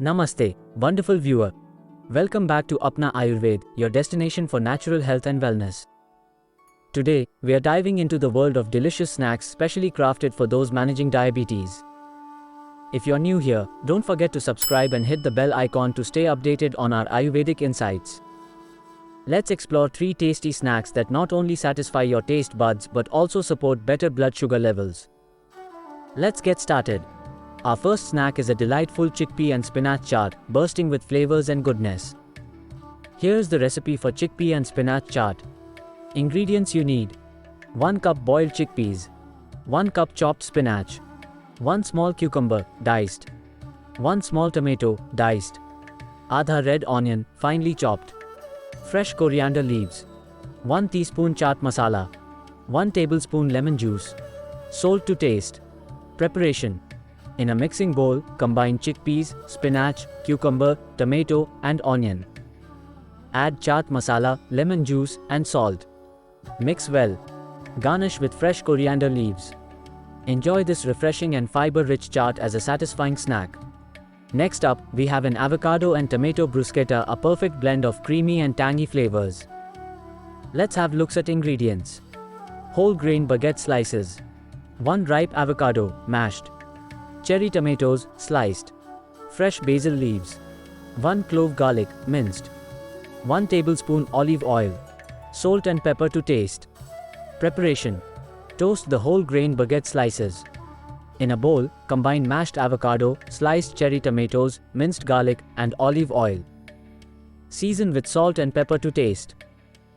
Namaste, wonderful viewer. Welcome back to Apna Ayurved, your destination for natural health and wellness. Today, we are diving into the world of delicious snacks specially crafted for those managing diabetes. If you're new here, don't forget to subscribe and hit the bell icon to stay updated on our Ayurvedic insights. Let's explore 3 tasty snacks that not only satisfy your taste buds but also support better blood sugar levels. Let's get started. Our first snack is a delightful chickpea and spinach chaat, bursting with flavors and goodness. Here's the recipe for chickpea and spinach chaat. Ingredients you need: 1 cup boiled chickpeas, 1 cup chopped spinach, 1 small cucumber, diced, 1 small tomato, diced, adha red onion, finely chopped, fresh coriander leaves, 1 teaspoon chaat masala, 1 tablespoon lemon juice, salt to taste. Preparation: in a mixing bowl, combine chickpeas, spinach, cucumber, tomato, and onion. Add chaat masala, lemon juice, and salt. Mix well. Garnish with fresh coriander leaves. Enjoy this refreshing and fiber-rich chaat as a satisfying snack. Next up, we have an avocado and tomato bruschetta, a perfect blend of creamy and tangy flavors. Let's have looks at ingredients. Whole grain baguette slices. 1 ripe avocado, mashed. Cherry tomatoes, sliced. Fresh basil leaves. 1 clove garlic, minced. 1 tablespoon olive oil. Salt and pepper to taste. Preparation: toast the whole grain baguette slices. In a bowl, combine mashed avocado, sliced cherry tomatoes, minced garlic, and olive oil. Season with salt and pepper to taste.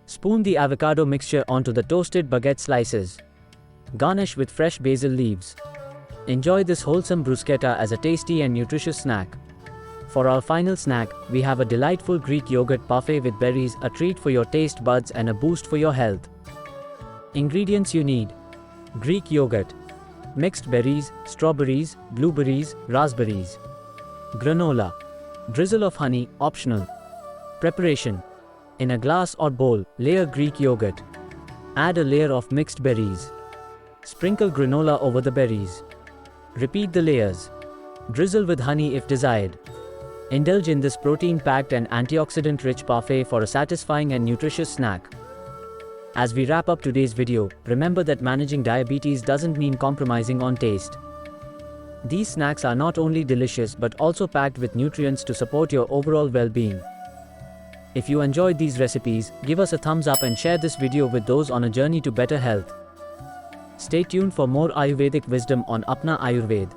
Spoon the avocado mixture onto the toasted baguette slices. Garnish with fresh basil leaves. Enjoy this wholesome bruschetta as a tasty and nutritious snack. For our final snack, we have a delightful Greek yogurt parfait with berries, a treat for your taste buds and a boost for your health. Ingredients you need: Greek yogurt, mixed berries, strawberries, blueberries, raspberries. Granola, drizzle of honey, optional. Preparation: in a glass or bowl, layer Greek yogurt. Add a layer of mixed berries. Sprinkle granola over the berries. Repeat the layers. Drizzle with honey if desired. Indulge in this protein-packed and antioxidant-rich parfait for a satisfying and nutritious snack. As we wrap up today's video, remember that managing diabetes doesn't mean compromising on taste. These snacks are not only delicious but also packed with nutrients to support your overall well-being. If you enjoyed these recipes, give us a thumbs up and share this video with those on a journey to better health. Stay tuned for more Ayurvedic wisdom on Apna Ayurved.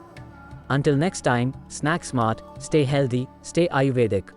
Until next time, snack smart, stay healthy, stay Ayurvedic.